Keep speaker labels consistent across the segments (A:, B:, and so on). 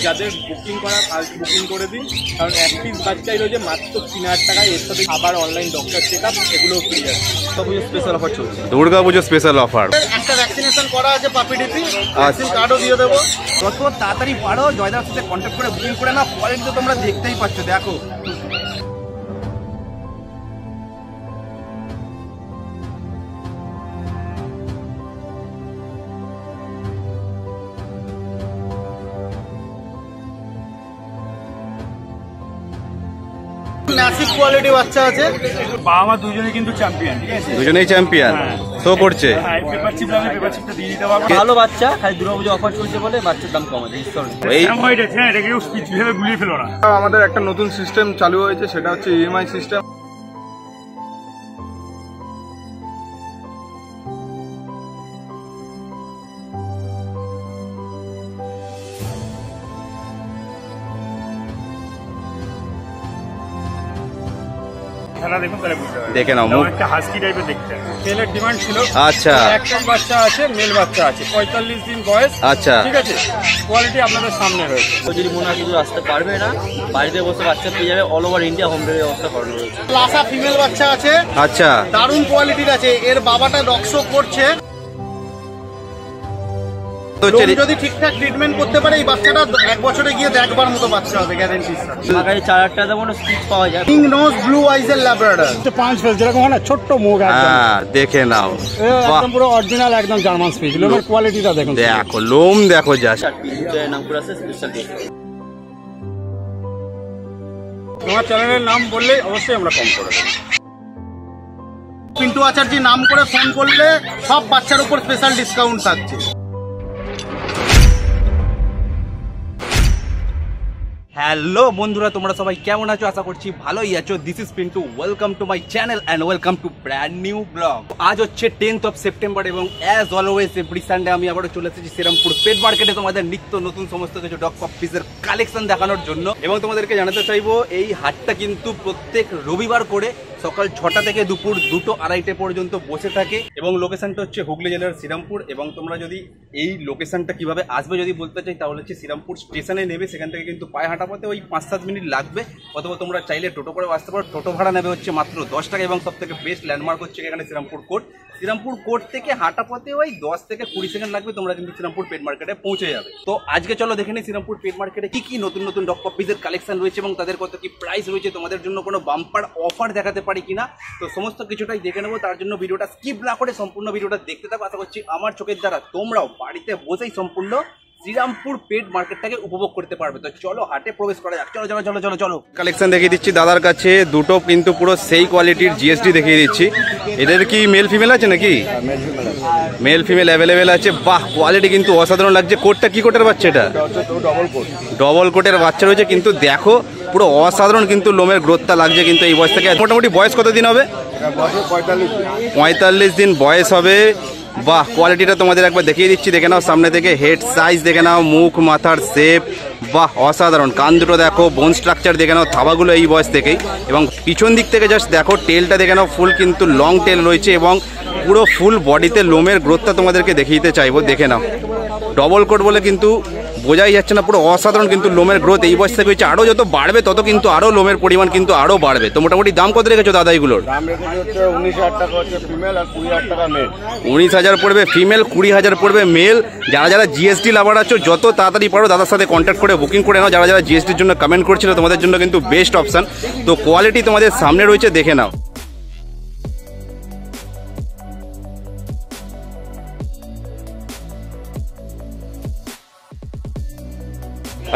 A: যাদের বুকিং করা first booking করে দিন, কারণ এক পিস বাচ্চাই রয়েছে মাত্র 3000 টাকায়। এর সাথে আবার অনলাইন ডক্টর চেক আপ এগুলো ফ্রি আছে। দুর্গাপুজো স্পেশাল অফার চলছে।
B: Durga Puja special offer.
A: একটা ভ্যাকসিনেশন করা আছে পাপিডিপি, ভ্যাকসিন কার্ডও দিয়ে দেবো।
C: যত তাড়াতাড়ি পারো জয়দার সাথে কন্ট্যাক্ট করে বুকিং করে না, কোয়ালিটি তো তোমরা দেখতেই পাচ্ছ। দেখো
A: ম্যাসিভ কোয়ালিটি বাচ্চা আছে।
D: বাবা মা দুজনে কিন্তু চ্যাম্পিয়ন, ঠিক আছে?
B: দুজনেই চ্যাম্পিয়ন শো করছে।
D: পেপার চিপ লাগলে পেপার চিপটা দিয়ে দিতে পারবো।
A: ভালো বাচ্চা, খালি দুর্গাপুজো অফার চলছে বলে বাচ্চার দাম কম আছে।
D: এটাকে স্পিচ ভেবে গুলিয়ে ফেলো না।
E: আমাদের একটা নতুন সিস্টেম চালু হয়েছে, সেটা হচ্ছে ইএমআই সিস্টেম।
D: দেখুন তাহলে বুঝতে পারবেন।
B: দেখে নাও মুখ
D: একটা হাস্কি টাইপের দেখতে।
A: মেলের ডিমান্ড ছিল।
B: আচ্ছা,
A: একটা বাচ্চা আছে, মেল বাচ্চা আছে, 45 দিন বয়স।
B: আচ্ছা
A: ঠিক আছে, কোয়ালিটি আপনাদের সামনে রয়েছে। যদি মনে হয় কিছু আসতে পারবে না, বাড়িতে বসে বাচ্চা পেয়ে যাবে। All over India home delivery ব্যবস্থা করানো রয়েছে। লাসা ফিমেল বাচ্চা আছে।
B: আচ্ছা,
A: দারুণ কোয়ালিটির আছে। এর বাবাটা ডক্সো করছে। যদি ঠিকঠাক ট্রিটমেন্ট করতে পারে এই বাচ্চাটা 1 বছরে গিয়ে দেখবার মতো বাচ্চা হবে, গ্যারান্টি। মাগাই 4-8টা দেবো না, স্টিচ পাওয়া যায়। পিঙ্ক নোজ ব্লু আইজের ল্যাব্রাডর,
D: পাঁচ ফেল যেরকম হয় না, ছোট্ট মুখ একদম।
B: হ্যাঁ দেখে নাও,
D: একদম পুরো অরিজিনাল একদম জার্মান স্পিচ। লোমের কোয়ালিটিটা দেখুন,
B: দেখো লোম দেখো জাস্ট।
A: নাম করে আছে স্পেশাল। তোমার চ্যানেলের নাম বললেই অবশ্যই আমরা কম করে দেব। পিন্টু আচার্য নাম করে ফোন করলে সব বাচ্চার উপর স্পেশাল ডিসকাউন্ট থাকছে।
C: হ্যালো বন্ধুরা, তোমরা সবাই কেমন আছো? আশা করছি ভালোই আছো। This is Pintu, welcome to my channel and welcome to brand new blog. আজ হচ্ছে 10th অফ সেপ্টেম্বর এবং অ্যাজ অলওয়েজ এভরি সানডে আমি আবারও চলে এসেছি শ্রীরামপুর পেট মার্কেটে তোমাদের নিত্য নতুন সমস্ত কিছু ডগ পাপিসের কালেকশন দেখানোর জন্য। এবং তোমাদেরকে জানাতে চাইবো এই হাটটা কিন্তু প্রত্যেক রবিবার করে সকাল 6টা থেকে দুপুর 2-2:30 পর্যন্ত বসে থাকে। এবং লোকেশনটা হচ্ছে হুগলি জেলার শ্রীরামপুর। এবং তোমরা যদি এই লোকেশনটা কিভাবে আসবে যদি বলতে চাই, তাহলে হচ্ছে শ্রীরামপুর স্টেশনে নেবে, সেখান থেকে কিন্তু পায়ে হাঁটা পথে ওই 5-7 মিনিট লাগবে। অথবা তোমরা চাইলে টোটো করে আসতে পারো। টোটো ভাড়া নেবে হচ্ছে মাত্র 10 টাকা। এবং সব থেকে বেস্ট ল্যান্ডমার্ক হচ্ছে এখানে শ্রীরামপুর কোর্ট। শ্রীরামপুর কোর্ট থেকে হাঁটা পথে ওই 10 থেকে 20 সেকেন্ড লাগবে, তোমরা কিন্তু শ্রীরামপুর পেট মার্কেটে পৌঁছে যাবে। তো আজকে চলো দেখে নিই শ্রীরামপুর পেট মার্কেটে কি কি নতুন নতুন ডগ পাপিসের কালেকশন রয়েছে এবং তাদের কত কি প্রাইস রয়েছে। তোমাদের জন্য কোনো বাম্পার অফার দেখাতে পারি কিনা, তো সমস্ত কিছুটাই দেখে নেবো। তার জন্য ভিডিওটা স্কিপ না করে সম্পূর্ণ ভিডিওটা দেখতে থাকো। আশা করছি আমার চোখের দ্বারা তোমরাও বাড়িতে বসেই সম্পূর্ণ শ্রীরামপুর পেট মার্কেটটাকে উপভোগ করতে পারবে। তো চলো হাটে প্রবেশ করা যাক। চলো চলো চলো চলো চলো।
B: কালেকশন দেখিয়ে দিচ্ছি দাদার কাছে, দুটো কিন্তু পুরো সেই কোয়ালিটির জিএসটি দেখিয়ে দিচ্ছি। এদের কি মেল ফিমেল আছে নাকি? মেল ফিমেল অ্যাভেলেবেল আছে। বাহ, কোয়ালিটি কিন্তু অসাধারণ লাগছে। কোটটা কি কোটের বাচ্চা? এটা ডবল কোটের বাচ্চা রয়েছে, কিন্তু দেখো পুরো অসাধারণ কিন্তু লোমের গ্রোথটা লাগছে কিন্তু এই বয়স থেকে। মোটামুটি বয়স কতদিন হবে? 45 দিন বয়স হবে। বাহ, কোয়ালিটিটা তোমাদের একবার দেখিয়ে দিচ্ছি, দেখে নাও সামনে থেকে। হেড সাইজ দেখে নাও, মুখ মাথার শেপ, বাহ অসাধারণ। কান দুটো দেখো, বোন স্ট্রাকচার দেখে নাও, থাবাগুলো এই বয়স থেকেই। এবং পিছন দিক থেকে জাস্ট দেখো, টেলটা দেখে নাও, ফুল কিন্তু লং টেল রয়েছে এবং পুরো ফুল বডিতে লোমের গ্রোথটা তোমাদেরকে দেখিয়ে দিতে চাইবো। দেখে নাও, ডবল কোট বলে কিন্তু বোঝাই যাচ্ছে না, পুরো অসাধারণ কিন্তু লোমের গ্রোথ এই বয়স থেকে হচ্ছে। আরও যত বাড়বে তত কিন্তু আরও লোমের পরিমাণ কিন্তু আরও বাড়বে। তো মোটামুটি দাম কত রেখেছো দাদা এগুলোর?
E: দাম রেখেছি হচ্ছে 19,000 টাকা হচ্ছে ফিমেল আর 20,000 টাকা মেল।
B: 19,000 পড়বে ফিমেল, 20,000 পড়বে মেল। যারা যারা জিএসটি লাভার আছো যত তাড়াতাড়ি পারো দাদার সাথে কন্ট্যাক্ট করে বুকিং করে নাও। যারা যারা জিএসটির জন্য কমেন্ট করছিল তোমাদের জন্য কিন্তু বেস্ট অপশান। তো কোয়ালিটি তোমাদের সামনে রয়েছে, দেখে নাও।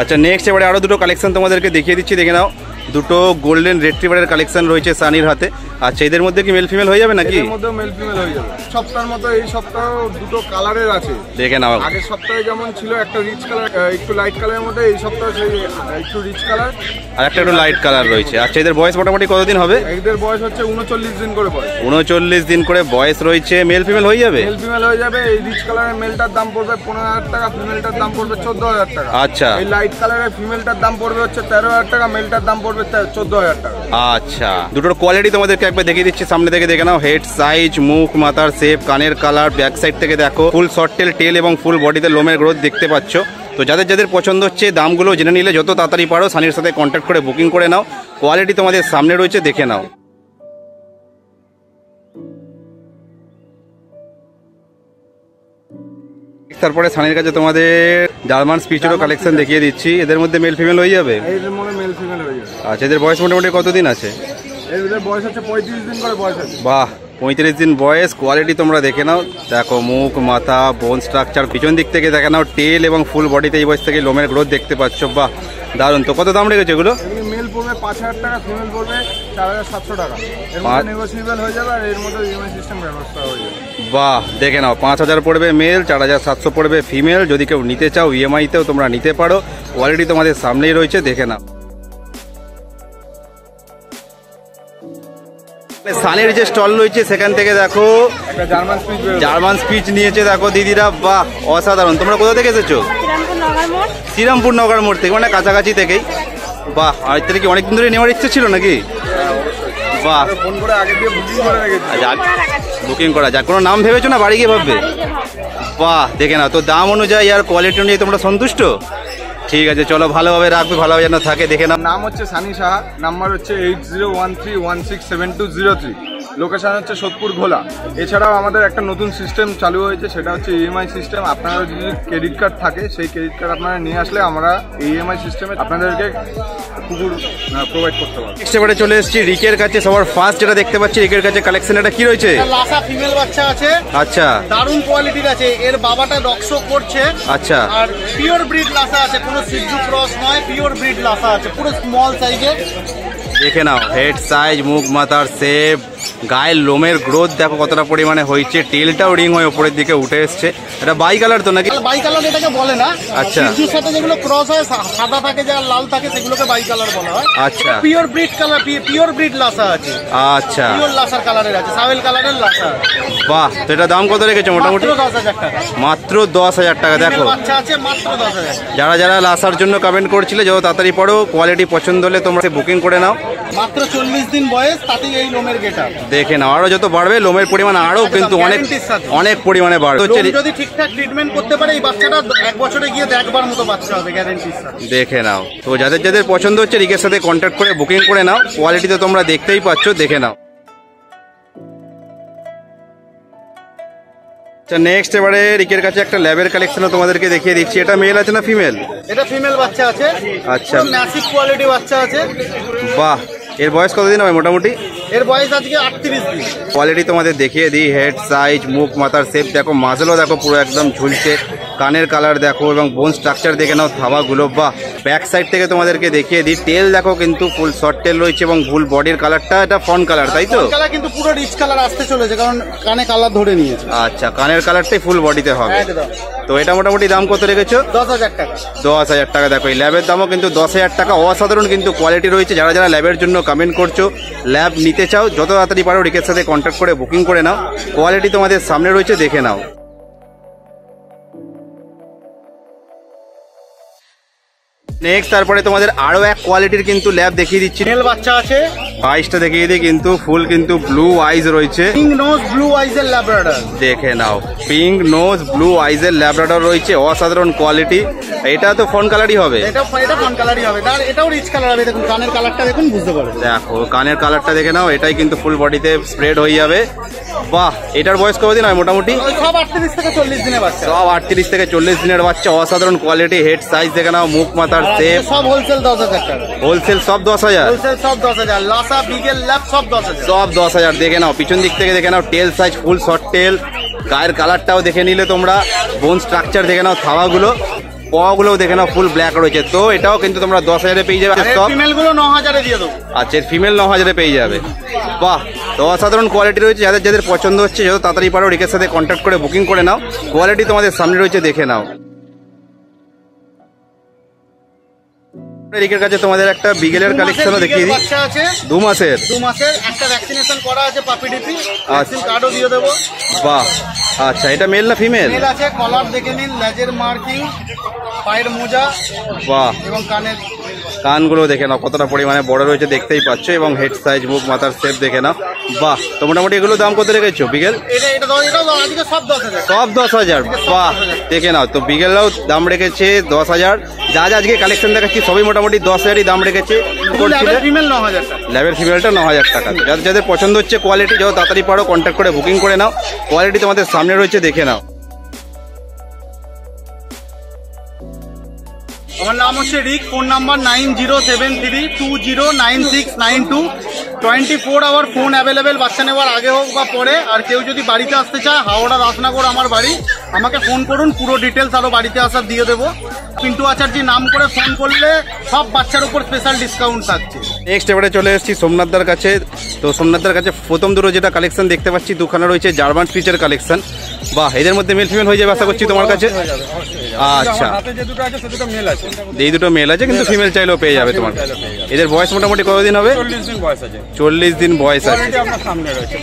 B: আচ্ছা নেক্সট এবারে আরও দুটো কালেকশন তোমাদেরকে দেখিয়ে দিচ্ছি, দেখে নাও। দুটো গোল্ডেন রেট্রিভারের কালেকশন রয়েছে সানির হাতে। আচ্ছা এদের মধ্যে কি মেল ফিমেল হয়ে যাবে নাকি?
E: এর মধ্যে মেল ফিমেল হয়ে যাবে। সপ্তাহের মতো এই সপ্তাহ দুটো কালারের আছে,
B: দেখে নাও।
E: আগের সপ্তাহে যেমন ছিল একটা রিচ কালার একটু লাইট কালারের মধ্যে, এই সপ্তাহে সেই একটু রিচ কালার
B: আর একটা একটু লাইট কালার রয়েছে। আচ্ছা এদের বয়স মোটামুটি কতদিন হবে?
E: এদের বয়স হচ্ছে 39 দিন করে বয়স।
B: 39 দিন করে বয়স রয়েছে। মেল ফিমেল হয়ে যাবে?
E: মেল ফিমেল হয়ে যাবে। এই রিচ কালারের মেলটার দাম পড়বে 15,000 টাকা, ফিমেলটার দাম পড়বে 14,000 টাকা।
B: আচ্ছা
E: এই লাইট কালারের ফিমেলটার দাম পড়বে হচ্ছে 13,000 টাকা, মেলটার দাম পড়বে 14,000 টাকা।
B: আচ্ছা দুটোর কোয়ালিটি তোমাদেরকে একবার দেখিয়ে দিচ্ছি, সামনে থেকে দেখে নাও। হেড সাইজ, মুখ মাথার শেপ, কানের কালার, ব্যাক সাইড থেকে দেখো ফুল শর্ট টেল এবং ফুল বডিতে লোমের গ্রোথ দেখতে পাচ্ছ। তো যাদের যাদের পছন্দ হচ্ছে দামগুলো জেনে নিলে যত তাড়াতাড়ি পারো সানির সাথে কন্ট্যাক্ট করে বুকিং করে নাও। কোয়ালিটি তোমাদের সামনে রয়েছে, দেখে নাও। তারপরে সানির কাছে তোমাদের জার্মান স্পিচেরও কালেকশন দেখিয়ে দিচ্ছি। এদের মধ্যে মেল ফিমেল হয়ে যাবে?
E: এর মধ্যে মেল ফিমেল হয়ে যাবে।
B: আচ্ছা, এদের বয়স মোটামুটি কতদিন আছে?
E: এদের বয়স হচ্ছে 35 দিন করে বয়স আছে।
B: বাহ, 35 দিন বয়স। কোয়ালিটি তোমরা দেখে নাও, দেখো মুখ, মাথা, বোন স্ট্রাকচার, পিছন দিক থেকে দেখে নাও টেল এবং ফুল বডিতে এই বয়স থেকে লোমের গ্রোথ দেখতে পাচ্ছ। বাহ, দারুণ। তো কত দাম রেখেছে এগুলো?
E: মেল পড়বে 5000 টাকা, ফিমেল পড়বে 4700 টাকা। এর মধ্যে নেগোশিয়েবল হয়ে যাবে আর এর মধ্যে ইএমআই সিস্টেম ব্যবস্থা হয়ে যাবে।
B: বাহ, দেখে নাও 5000 পড়বে মেল, 4700 পড়বে ফিমেল। যদি কেউ নিতে চাও ইএমআইতেও তোমরা নিতে পারো। কোয়ালিটি তোমাদের সামনেই রয়েছে, দেখে নাও। সানির যে স্টল রয়েছে সেখান থেকে দেখো
E: একটা
B: জার্মান স্পিচ নিয়েছে, দেখো দিদিরা। বাহ, অসাধারণ। তোমরা কোথা থেকে এসেছো? শ্রীরামপুর নগর মোড় থেকে, মানে কাছাকাছি থেকেই। বাহ, আর এর থেকে অনেকদিন ধরে নেওয়ার ইচ্ছে ছিল নাকি? বাহ,
E: ফোন করে আগে দিয়ে বুকিং করে রেখেছি।
B: বুকিং করা যাক। কোনো নাম ভেবেছো না বাড়ি গিয়ে ভাববে? বাহ, দেখে নাও। তো দাম অনুযায়ী আর কোয়ালিটি অনুযায়ী তোমরা সন্তুষ্ট? ঠিক আছে, চলো, ভালোভাবে রাখবে, ভালোভাবে যেন থাকে, দেখে নাও।
E: নাম হচ্ছে সানি সাহা, নাম্বার হচ্ছে 8013167203, লোকেশন হচ্ছে সোদপুর ঘোলা। এছাড়াও আমাদের একটা নতুন সিস্টেম চালু হয়েছে, সেটা হচ্ছে ইএমআই সিস্টেম। আপনারা যদি ক্রেডিট কার্ড থাকে সেই ক্রেডিট কার্ড আপনারা নিয়ে আসলে আমরা ইএমআই সিস্টেমে আপনাদেরকে কুকুর প্রোভাইড করতে পারবো।
B: নেক্সট এবারে চলে এসেছি রিকের কাছে। সবার ফার্স্ট যেটা দেখতে পাচ্ছি রিকের কাছে কালেকশন, এটা কি রয়েছে?
A: লাসা ফিমেল বাচ্চা আছে।
B: আচ্ছা,
A: দারুণ কোয়ালিটির আছে। এর বাবাটা ডক্সো করছে।
B: আচ্ছা,
A: আর পিওর ব্রিড লাসা আছে, কোনো সিজু ক্রস নয়, পিওর ব্রিড লাসা আছে, পুরো স্মল সাইজের।
B: দেখে নাও হেড সাইজ, মুখ মাথার শেপ, গায়ের লোমের গ্রোথ দেখো কতটা পরিমাণে হয়েছে। টেলটাও রিং হয়ে উপরের দিকে উঠে এসছে। এটা বাই কালার তো নাকি?
A: বাই কালার এটাকে বলে না।
B: আচ্ছা,
A: সিজুর সাথে যেগুলো ক্রস হয়, সাদা থাকে যা লাল থাকে, সেগুলোকে বাই কালার বলা হয়।
B: আচ্ছা,
A: pure breed colour, pure breed Lhasa আছে।
B: আচ্ছা,
A: পিওর লাসার কালারের আছে, সাবেল কালারের লাসা আছে।
B: বাহ, তো এটা দাম কত রেখেছে মোটামুটি?
A: মাত্র 10,000 টাকা।
B: মাত্র 10,000 টাকা। দেখো
A: বাচ্চা আছে মাত্র 10,000।
B: যারা যারা লাসার জন্য কমেন্ট করছিলে, যত তাড়াতাড়ি পড়ো, কোয়ালিটি পছন্দ হলে তোমরা বুকিং করে নাও।
A: মাত্র 40 দিন বয়স, তাতেই এই লোমের গেটা।
B: দেখে নাও, আরো যত বাড়বে লোমের পরিমাণ আরো কিন্তু অনেক পরিমাণে বাড়বে।
A: যদি ঠিকঠাক ট্রিটমেন্ট করতে পারে এই বাচ্চাটা 1 বছরে গিয়ে দেখবার মতো বাচ্চা হবে, গ্যারান্টির সাথে।
B: দেখে নাও। তো যাদের যাদের পছন্দ হচ্ছে রিকের সাথে কন্ট্যাক্ট করে বুকিং করে নাও। কোয়ালিটি তো তোমরা দেখতেই পাচ্ছ, দেখে নাও। নেক্সট এবারে রিকের কাছে একটা ল্যাবের কালেকশন তোমাদেরকে দেখিয়ে দিচ্ছি। এটা মেল আছে না ফিমেল?
A: এটা ফিমেল বাচ্চা আছে।
B: আচ্ছা,
A: ম্যাসিভ কোয়ালিটি বাচ্চা আছে।
B: বাহ, এর বয়স কতদিন হবে মোটামুটি?
A: এর বয়স আজকে 38 দিন।
B: কোয়ালিটি তোমাদের দেখিয়ে দিই। হেড সাইজ, মুখ মাথার শেপ দেখো, মাঝেলও দেখো পুরো একদম ঝুলছে। কানের কালার দেখো এবং বোন স্ট্রাকচার দেখে নাও, থাবাগুলো। বাহ, ব্যাক সাইড থেকে তোমাদেরকে দেখিয়ে দিই। টেল দেখো কিন্তু ফুল শর্ট টেল রয়েছে এবং ফুল বডির কালারটা এটা ফন কালার, তাই তো?
A: কালার কিন্তু পুরো রিচ কালার আসতে চলেছে, কারণ কানে কালার ধরে নিয়েছে।
B: আচ্ছা, কানের কালারটাই ফুল বডিতে হবে।
A: একদম।
B: তো এটা মোটামুটি দাম কত রেখেছো?
A: 10,000 টাকা।
B: 10,000 টাকা। দেখো এই ল্যাবের দামও কিন্তু 10,000 টাকা। অসাধারণ কিন্তু কোয়ালিটি রয়েছে। যারা যারা ল্যাবের জন্য কমেন্ট করছো, ল্যাব নিতে চাও, যত তাড়াতাড়ি পারো রিকের সাথে কন্ট্যাক্ট করে বুকিং করে নাও। কোয়ালিটি তোমাদের সামনে রয়েছে, দেখে নাও। নেক্সট তারপরে তোমাদের আরো এক কোয়ালিটির কিন্তু ল্যাব দেখিয়ে দিচ্ছি।
A: মেল বাচ্চা আছে।
B: আইসটা দেখিয়ে দিই, কিন্তু ফুল কিন্তু ব্লু আইজ রয়েছে।
A: পিঙ্ক নোজ ব্লু আইজের ল্যাব্রাডর।
B: দেখে নাও, পিঙ্ক নোজ ব্লু আইজের ল্যাব্রাডর রয়েছে। অসাধারণ কোয়ালিটি। এটা তো ফন কালারই হবে।
A: এটা ফন কালারই হবে। আর এটাও রিচ কালার হবে। দেখুন কানের কালারটা দেখুন, বুঝতে পারবেন।
B: দেখো কানের কালারটা দেখে নাও, এটাই কিন্তু ফুল বডিতে স্প্রেড হয়ে যাবে। বাহ, এটার বয়স কতদিন হয় মোটামুটি?
A: সব 38 থেকে 40 দিনের বাচ্চা।
B: সব 38 থেকে 40 দিনের বাচ্চা। অসাধারণ কোয়ালিটি। হেড সাইজ দেখে নাও, মুখ মাথার শেপ।
A: সব হোলসেল 10,000 টাকা।
B: হোলসেল সব 10,000।
A: হোলসেল সব 10,000। লাসা বিগেল ল্যাব সব 10,000।
B: সব 10,000। দেখে নাও পিছন দিক থেকে দেখে নাও, টেল সাইজ ফুল শর্ট টেল। গায়ের কালারটাও দেখে নিলে তোমরা, বোন স্ট্রাকচার দেখে নাও, থাবাগুলো পাগুলোও দেখে নাও ফুল ব্ল্যাক রয়েছে। তো এটাও কিন্তু তোমরা 10,000 পেয়ে যাবে।
A: ফিমেল গুলো 9,000 দিয়ে দেবো।
B: আচ্ছা, ফিমেল 9,000 পেয়ে যাবে। বাহ, তো অসাধারণ কোয়ালিটি রয়েছে। যাদের যাদের পছন্দ হচ্ছে, যত তাড়াতাড়ি পারো রিকের সাথে কন্ট্যাক্ট করে বুকিং করে নাও। কোয়ালিটি তোমাদের সামনে রয়েছে, দেখে নাও। রিকের কাছে তোমাদের একটা বিগেলের কালেকশনও দেখিয়ে দিই। 2 মাসের
A: একটা ভ্যাকসিনেশন করা আছে, পাপি ডিপি ভ্যাকসিন কার্ডও দিয়ে দেবো।
B: বাহ, আচ্ছা, এটা মেল না ফিমেল?
A: মেল আছে। কলার দেখে নিন, লেজের মার্কিং, পায়ের মোজা,
B: বাহ,
A: এবং কানের
B: কানগুলো দেখে নাও কতটা পরিমাণে বড় রয়েছে দেখতেই পাচ্ছ, এবং হেড সাইজ, মুখ মাথার শেপ দেখে নাও। বাহ, তো মোটামুটি এগুলো দাম কত রেখেছো বিগেল?
A: সব 10,000।
B: সব 10,000। বাহ, দেখে নাও, তো বিগেলরাও দাম রেখেছে 10,000। যা যা আজকে কালেকশন দেখাচ্ছি সবই মোটামুটি 10,000ই দাম রেখেছে।
A: ফিমেল 9,000 টাকা।
B: ল্যাবের ফিমেলটা 9,000 টাকা। যাদের যাদের পছন্দ হচ্ছে কোয়ালিটি, যত তাড়াতাড়ি পারো কন্ট্যাক্ট করে বুকিং করে নাও। কোয়ালিটি তোমাদের সামনে রয়েছে, দেখে নাও।
A: আমার নাম হচ্ছে Rik, phone number 9073209692। 24 hour phone available, বাচ্চা নেওয়ার আগে হোক বা পরে। আর কেউ যদি বাড়িতে আসতে চায়, হাওড়া দাসনগর আমার বাড়ি, আমাকে ফোন করুন, পুরো ডিটেলস আরও বাড়িতে আসার দিয়ে দেবো। পিন্টু আচার্যি নাম করে ফোন করলে সব বাচ্চার উপর স্পেশাল ডিসকাউন্ট থাকছে।
B: নেক্সট এবারে চলে এসেছি সোমনাথদার কাছে। তো সোমনাথদার কাছে প্রথম দুটো যেটা কালেকশন দেখতে পাচ্ছি, দুখানা রয়েছে জার্মান স্পিচের কালেকশন। বাহ, এদের মধ্যে মেল ফিমেল হয়ে যাবে আশা করছি তোমার কাছে। আচ্ছা,
D: হাতে যে দুটো আছে সে দুটো মেল আছে।
B: এই দুটো মেল আছে, কিন্তু ফিমেল চাইলেও পেয়ে যাবে তোমার কাছে। এদের বয়স মোটামুটি কতদিন হবে?
D: 40 দিন বয়স আছে।
B: 40 দিন বয়স আছে।
D: কোয়ালিটি আপনার সামনে রয়েছে,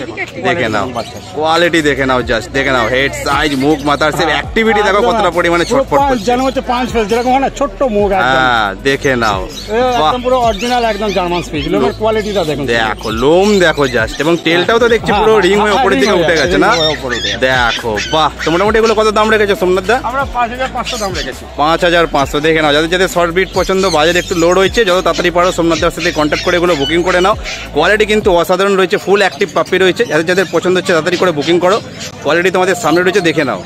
B: দেখে নাও কোয়ালিটি, দেখে নাও জাস্ট, দেখে নাও হেড সাইজ, মুখ মাথার শেপ, অ্যাক্টিভিটি দেখো কতটা পরিমাণে ছটফট করছে।
D: যেন হচ্ছে 5 ফেস, যেরকম হয় না ছোট্ট মুখ একদম।
B: হ্যাঁ, দেখে নাও। বাহ,
D: একদম পুরো অরিজিনাল একদম জার্মান স্পিচ। লোমের কোয়ালিটিটা দেখুন,
B: দেখো লোম দেখো জাস্ট, এবং টেলটাও তো দেখছি পুরো রিং হয়ে উপরের দিকে উঠে গেছে না? দেখো, বাহ, তো মোটামুটি এগুলো কত দাম রেখেছো সোমনাথ দা?
D: আমরা 5,500 দাম রেখেছি।
B: 5,500। দেখে নাও, যাদের যাদের শর্ট বিট পছন্দ, বাজারে একটু লোড হয়েছে, যত তাড়াতাড়ি পারো সোমনাথদার সাথে কন্ট্যাক্ট করে এগুলো বুকিং করে নাও। কোয়ালিটি কিন্তু অসাধারণ রয়েছে, ফুল অ্যাক্টিভ পাপ্পি রয়েছে। যাদের যাদের পছন্দ হচ্ছে তাড়াতাড়ি করে বুকিং করো, কোয়ালিটি তোমাদের সামনে রয়েছে, দেখে নাও।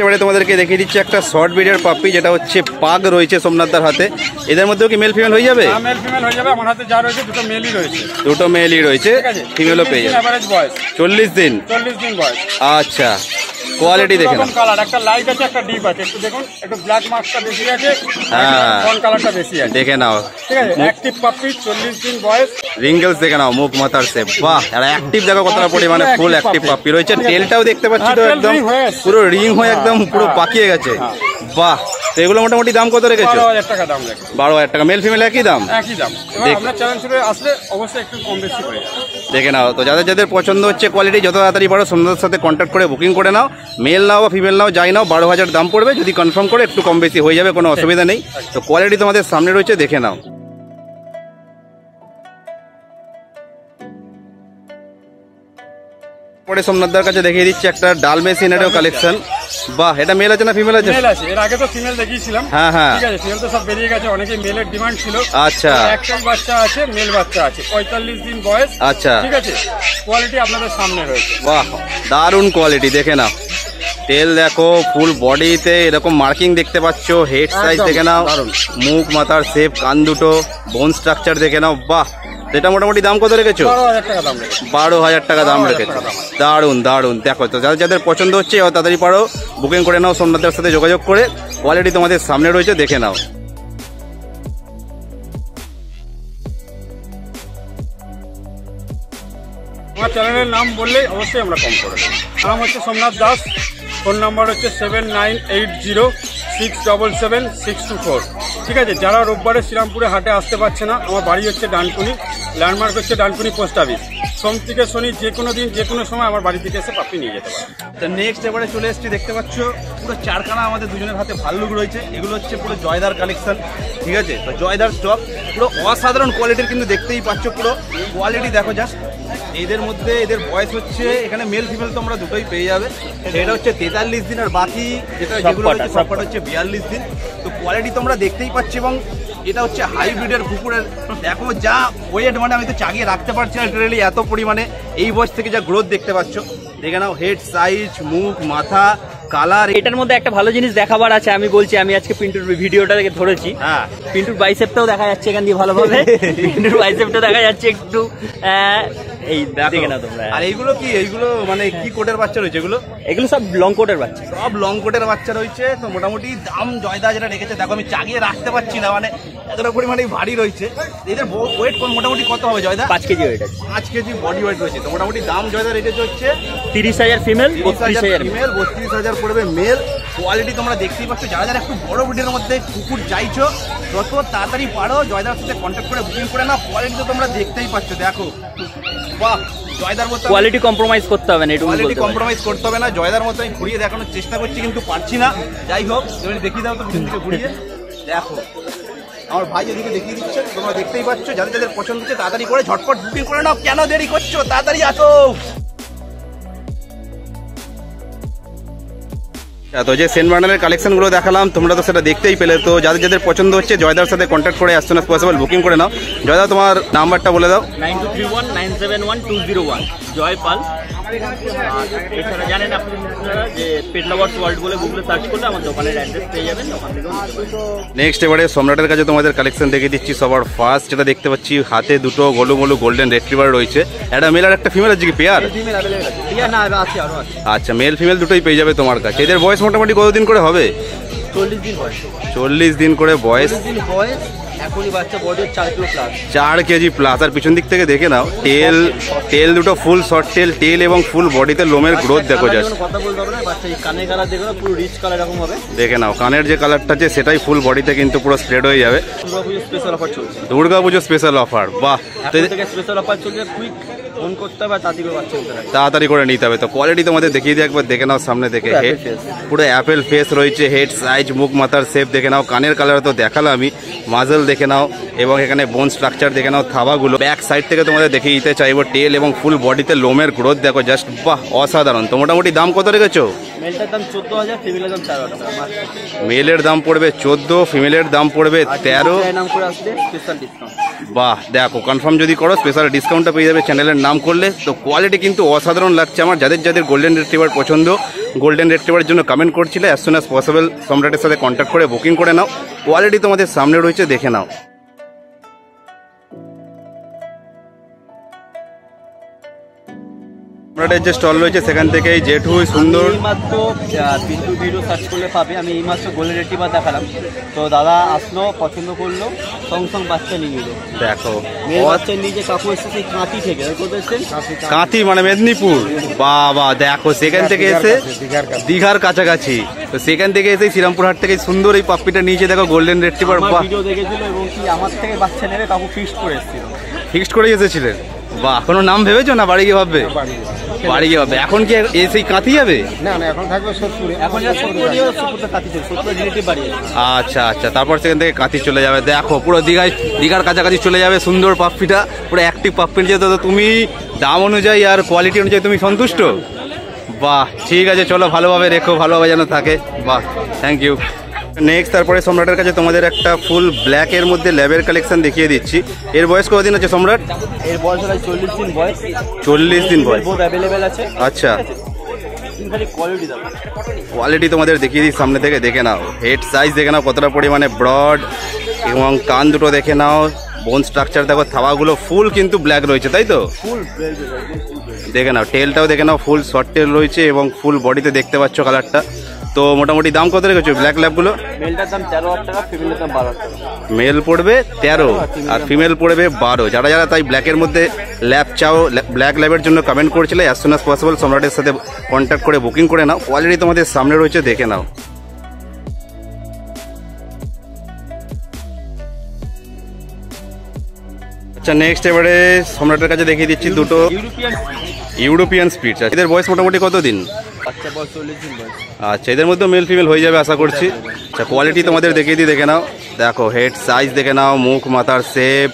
B: এবারে তোমাদেরকে দেখিয়ে দিচ্ছি একটা শর্ট বিডের পাপ্পি, যেটা হচ্ছে পাগ রয়েছে সোমনাথদার হাতে। এদের মধ্যেও কি মেল ফিমেল হয়ে যাবে?
D: মেল ফিমেল হয়ে যাবে। আমার হাতে যা রয়েছে দুটো মেলই রয়েছে।
B: দুটো মেলই রয়েছে, ফিমেলও পেয়ে যাবে।
D: এভারেজ বয়স
B: 40 দিন।
D: 40 দিন বয়স।
B: আচ্ছা, কোয়ালিটি দেখে নাও।
D: কালার একটা লাইট আছে, একটা ডিপ আছে। একটু দেখুন, একটু ব্ল্যাক মার্কসটা বেশি আছে,
B: হ্যাঁ,
D: ফন কালারটা বেশি আছে।
B: দেখে নাও,
D: ঠিক আছে, অ্যাক্টিভ পাপ্পি, 40 দিন বয়স।
B: রিঙ্গেলস দেখে নাও, মুখ মাথার শেপ। বাহ, আর অ্যাক্টিভ দেখো কতটা পরিমাণে ফুল অ্যাক্টিভ পাপ্পি রয়েছে। টেলটাও দেখতে পাচ্ছি তো একদম পুরো রিং হয়ে একদম পুরো পাকিয়ে গেছে। বাহ, তো এগুলো মোটামুটি দাম কত রেখেছো?
D: 12,000 টাকা দাম রেখেছি।
B: 12,000 টাকা। মেল ফিমেল একই দাম?
D: একই দাম। এবার আপনার চ্যানেল থেকে আসলে অবশ্যই একটু কম বেশি হয়ে যাবে।
B: দেখে নাও, তো যাদের যাদের পছন্দ হচ্ছে কোয়ালিটি, যত তাড়াতাড়ি পারো সোমনাথের সাথে কন্ট্যাক্ট করে বুকিং করে নাও। মেল নাও বা ফিমেল নাও, যাই নাও, 12,000 দাম পড়বে। যদি কনফার্ম করে একটু কম বেশি হয়ে যাবে, কোনো অসুবিধা নেই। তো কোয়ালিটি তোমাদের সামনে রয়েছে, দেখে নাও। পরে সোমনাথদার কাছে দেখিয়ে দিচ্ছি একটা ডালমেসিনেরও কালেকশন। বাহ, এটা মেল আছে না ফিমেল আছে?
D: মেল আছে। এর আগে তো ফিমেল দেখিয়েছিলাম।
B: হ্যাঁ হ্যাঁ,
D: ঠিক আছে, ফিমেল তো সব বেরিয়ে গেছে। অনেকেই মেলের ডিমান্ড ছিল।
B: আচ্ছা,
D: একটাই বাচ্চা আছে, মেল বাচ্চা আছে, 45 দিন বয়স।
B: আচ্ছা,
D: ঠিক আছে, কোয়ালিটি আপনাদের সামনে রয়েছে।
B: বাহ, দারুণ কোয়ালিটি, দেখে নাও। টেল দেখো, ফুল বডিতে এরকম মার্কিং দেখতে পাচ্ছ। হেড সাইজ দেখে নাও, মুখ মাথার শেপ, কান দুটো, বোন স্ট্রাকচার দেখে নাও। বাহ, এটা মোটামুটি দাম কত রেখেছো?
D: 12,000 টাকা দাম রেখেছি।
B: 12,000 টাকা দাম রেখেছো। দারুণ দারুণ। দেখো, তো যাদের যাদের পছন্দ হচ্ছে তাড়াতাড়ি পারো বুকিং করে নাও সোমনাথের সাথে যোগাযোগ করে। কোয়ালিটি তোমাদের সামনে রয়েছে, দেখে নাও।
D: আমার চ্যানেলের নাম বললেই অবশ্যই আমরা কম করে দেবো। নাম হচ্ছে সোমনাথ দাস। ফোন নাম্বার হচ্ছে 7980677624। ঠিক আছে, যারা রোববারে শ্রীরামপুরে হাটে আসতে পারছে না, আমার বাড়ি হচ্ছে ডানকুনি, ল্যান্ডমার্ক হচ্ছে ডানকুনি পোস্ট অফিস। সোম থেকে শনি যে কোনো দিন যে কোনো সময় আমার বাড়ি থেকে এসে পাপ্পি নিয়ে যেতে পারে।
C: তো নেক্সট এবারে চলে এসেছি, দেখতে পাচ্ছ পুরো চারখানা আমাদের দুজনের হাতে ভাল্লুক রয়েছে। এগুলো হচ্ছে পুরো জয়দার কালেকশন। ঠিক আছে, তো জয়দার স্টক পুরো অসাধারণ কোয়ালিটির, কিন্তু দেখতেই পাচ্ছ পুরো কোয়ালিটি দেখো জাস্ট। এদের মধ্যে এদের বয়স হচ্ছে, এখানে মেল ফিমেল তোমরা দুটোই পেয়ে যাবে। এটা হচ্ছে 43 দিন, আর বাকি যেগুলো হচ্ছে সবকটা হচ্ছে 42 দিন। তো কোয়ালিটি তোমরা দেখতেই পাচ্ছ, এবং এটা হচ্ছে হাইব্রিডের কুকুরের। দেখো যা ওয়েট, মানে আমি তো চাগিয়ে রাখতে পারছি না লিটারেলি, এত পরিমাণে এই বয়স থেকে যা গ্রোথ দেখতে পাচ্ছ। দেখে নাও, হেড সাইজ, মুখ, মাথা, কালার।
F: এটার মধ্যে একটা ভালো জিনিস দেখাবার আছে। আমি বলছি, আমি আজকে পিন্টুর ভিডিওটা থেকে ধরেছি।
C: হ্যাঁ,
F: পিন্টুর বাইসেপটাও দেখা যাচ্ছে এখান দিয়ে ভালোভাবে। পিন্টুর বাইসেপটা দেখা যাচ্ছে একটু, এই দেখে না তোমরা।
C: আর এইগুলো কি, এইগুলো মানে কি কোটের বাচ্চা রয়েছে?
F: এগুলো সব লং কোটের বাচ্চা,
C: সব লং কোটের বাচ্চা রয়েছে। তো মোটামুটি দাম জয়দা যেটা রেখেছে, দেখো আমি চাগিয়ে রাখতে পারছি না, মানে এতটা পরিমাণে ভারী রয়েছে। এদের ওয়েট মোটামুটি কত হবে জয়দা?
F: 5 কেজি ওয়েট আছে।
C: 5 কেজি বডি ওয়েট রয়েছে। তো মোটামুটি দাম জয়দা রেখেছে হচ্ছে
F: 30,000 ফিমেল, 32,000
C: ফিমেল, 32,000 পড়বে মেল। কোয়ালিটি তোমরা দেখতেই পাচ্ছ। যারা যারা একটু বড় ভিডিওর মধ্যে কুকুর চাইছো, যত তাড়াতাড়ি পারো জয়দার সাথে কন্ট্যাক্ট করে বুকিং করে নাও। কোয়ালিটি তো তোমরা দেখতেই পাচ্ছ, দেখো বাহ, জয়দার মতো
F: কোয়ালিটি কম্প্রোমাইজ করতে হবে না, এটুকু
C: কোয়ালিটি
F: বলতে পারি।
C: কম্প্রোমাইজ করতে হবে না। জয়দার মতো আমি ঘুরিয়ে দেখানোর চেষ্টা করছি, কিন্তু পারছি না। যাই হোক, তুমি দেখিয়ে দাও তো পিছন থেকে ঘুরিয়ে দেখো। আমার ভাই ওদিকে দেখিয়ে দিচ্ছে, তোমরা দেখতেই পাচ্ছ। যাদের যাদের পছন্দ হচ্ছে তাড়াতাড়ি করে ঝটপট বুকিং করে নাও। কেন দেরি করছো? তাড়াতাড়ি আসো।
B: তো যে সেন্ট বার্নারের কালেকশনগুলো দেখালাম তোমরা তো সেটা দেখতেই পেলে। তো যাদের যাদের পছন্দ হচ্ছে জয়দার সাথে কন্ট্যাক্ট করে as soon as possible booking করে নাও। জয়দা, তোমার নাম্বারটা বলে দাও।
F: 9231971201 জয় পাল। আর এছাড়া জানেন আপনারা যে পেট লাভার্স ওয়ার্ল্ড বলে গুগলে সার্চ করলে আমার দোকানের অ্যাড্রেস পেয়ে যাবেন, ওখান থেকেও নিতে পারেন।
B: নেক্সট এবারে সম্রাটের কাছে তোমাদের কালেকশন দেখিয়ে দিচ্ছি। সবার ফার্স্ট যেটা দেখতে পাচ্ছি, হাতে দুটো গোলু গোলু গোল্ডেন রেট্রিভার রয়েছে। একটা মেল আর একটা ফিমেল আছে কি পেয়ার? আচ্ছা, মেল ফিমেল দুটোই পেয়ে যাবে তোমার কাছে। এদের বয়স মোটামুটি কতদিন করে হবে?
F: 40 দিন বয়স।
B: 40 দিন করে বয়স।
F: এখনই বাচ্চা body 4 kilo plus.
B: 4 KG plus. আর পিছন দিক থেকে দেখে নাও, টেল দুটো ফুল শর্ট টেল এবং ফুল বডিতে লোমের গ্রোথ দেখো জাস্ট।
F: কথা বলতে হবে না, বাচ্চা কানের কালার দেখো, পুরো রিচ কালার এরকম হবে।
B: দেখে নাও, কানের যে কালারটা আছে সেটাই ফুল বডিতে কিন্তু পুরো স্প্রেড হয়ে যাবে।
F: দুর্গাপুজো স্পেশাল অফার চলছে।
B: দুর্গাপুজো স্পেশাল অফার, বাহ।
F: এখন থেকে স্পেশাল অফার চলছে, কুইক ফোন করতে হবে, তাড়াতাড়ি বাচ্চা নিতে হবে।
B: তাড়াতাড়ি করে নিতে হবে। তো কোয়ালিটি তোমাদের দেখিয়ে দিই একবার, দেখে নাও সামনে থেকে। পুরো অ্যাপেল ফেস রয়েছে, হেড সাইজ, মুখ মাথার শেপ দেখে নাও। কানের কালার তো দেখালাম আমি, মাজল দেখে নাও এবং এখানে বোন স্ট্রাকচার দেখে নাও, থাবাগুলো। ব্যাক সাইড থেকে তোমাদের দেখিয়ে দিতে চাইবো টেল এবং ফুল বডিতে লোমের গ্রোথ দেখো জাস্ট, বাহ অসাধারণ। তো মোটামুটি দাম কত রেখেছো?
F: মেলটার দাম 14,000, ফিমেলের দাম 4,000 টাকা।
B: মেলের দাম পড়বে 14, ফিমেলের দাম পড়বে 13।
F: নাম করে আসলে স্পেশাল ডিসকাউন্ট।
B: বাহ, দেখো কনফার্ম যদি করো স্পেশাল ডিসকাউন্টটা পেয়ে যাবে চ্যানেলের নাম করলে। তো কোয়ালিটি কিন্তু অসাধারণ লাগছে আমার। যাদের যাদের গোল্ডেন রিট্রিভার পছন্দ, গোল্ডেন রিট্রিভারের জন্য কমেন্ট করছিলে, অ্যাজ সুন অ্যাজ পসিবল সম্রাটের সাথে কন্ট্যাক্ট করে বুকিং করে নাও। কোয়ালিটি তোমাদের সামনে রয়েছে, দেখে নাও। সম্রাটের যে স্টল রয়েছে সেখান থেকে জেঠু সুন্দর
F: এইমাত্র পিন্টু ভিডিও সার্চ করলে পাবে। আমি এইমাত্র গোল্ডেন রেট্রিভার দেখালাম, তো দাদা আসলো, পছন্দ করলো, সঙ্গে বাচ্চা নিয়ে নিল।
B: দেখো,
F: মেয়ে বাচ্চা নিয়ে যে কাকু এসেছে সেই কাঁথি থেকে, কোথায় এসছেন?
B: কাঁথি মানে মেদিনীপুর। বাবা, দেখো সেখান থেকে এসে দীঘার কাছাকাছি, তো সেখান থেকে এসে শ্রীরামপুরহাট থেকে সুন্দর এই পাপ্পিটা নিয়েছে। দেখো গোল্ডেন রিট্রিভার। বাহ,
F: ভিডিও দেখেছিল এবং কি আমার থেকে বাচ্চা নেবে, কাকু ফিক্সড করে এসেছিল।
B: ফিক্সড করে এসেছিলেন? বাহ, কোনো নাম ভেবেছো না বাড়ি গিয়ে ভাববে? বাড়ি গিয়ে ভাববে। এখন কি এসেই কাঁথি যাবে?
F: এখন যা 70 কাঁথি ছিল, 70 রিলেটিভ বাড়ি আছে।
B: আচ্ছা আচ্ছা, তারপর সেখান থেকে কাঁথি চলে যাবে। দেখো পুরো দীঘার কাছাকাছি চলে যাবে সুন্দর পাপ্পিটা, পুরো অ্যাক্টিভ পাপ্পি। যেহেতু তো তুমি দাম অনুযায়ী আর কোয়ালিটি অনুযায়ী তুমি সন্তুষ্ট? বাহ, ঠিক আছে, চলো ভালোভাবে রেখো, ভালোভাবে যেন থাকে। বাহ, থ্যাংক ইউ। নেক্সট তারপরে সম্রাটের কাছে তোমাদের একটা ফুল ব্ল্যাকের মধ্যে ল্যাবের কালেকশন দেখিয়ে দিচ্ছি। এর বয়স কতদিন আছে সম্রাট?
F: এর বয়স হলো 40 দিন বয়স।
B: 40 দিন বয়স।
F: বোধ অ্যাভেলেবেল আছে।
B: আচ্ছা,
F: খালি কোয়ালিটি দাও।
B: কোয়ালিটি তোমাদের দেখিয়ে দিই সামনে থেকে, দেখে নাও। হেড সাইজ দেখে নাও কতটা পরিমাণে ব্রড, এবং কান দুটো দেখে নাও, বোন স্ট্রাকচার দেখো, থাবাগুলো ফুল কিন্তু ব্ল্যাক রয়েছে, তাই তো?
F: ফুল
B: দেখে নাও, টেলটাও দেখে নাও, ফুল শর্ট টেল রয়েছে এবং ফুল বডিতে দেখতে পাচ্ছ কালারটা। তো মোটামুটি দাম কত রেখেছো ব্ল্যাক ল্যাবগুলো?
F: মেলটার দাম 13,000 টাকা, ফিমেলের দাম 12,000 টাকা।
B: মেল পড়বে 13 আর ফিমেল পড়বে 12। যারা যারা তাই ব্ল্যাকের মধ্যে ল্যাব চাও, ব্ল্যাক ল্যাবের জন্য কমেন্ট করেছিলে, অ্যাজ সুন অ্যাজ পসিবল সম্রাটের সাথে কন্ট্যাক্ট করে বুকিং করে নাও। কোয়ালিটি তোমাদের সামনে রয়েছে, দেখে নাও। আচ্ছা, নেক্সট এবারে সম্রাটের কাছে দেখিয়ে দিচ্ছি দুটো ইউরোপিয়ান স্পিডস। এদের বয়স মোটামুটি কতদিন?
F: বাচ্চা বয়স 40 দিন বয়স।
B: আচ্ছা, এদের মধ্যে মেল ফিমেল হয়ে যাবে আশা করছি। আচ্ছা, কোয়ালিটি তোমাদের দেখিয়ে দিই, দেখে নাও। দেখো হেড সাইজ দেখে নাও, মুখ মাথার শেপ,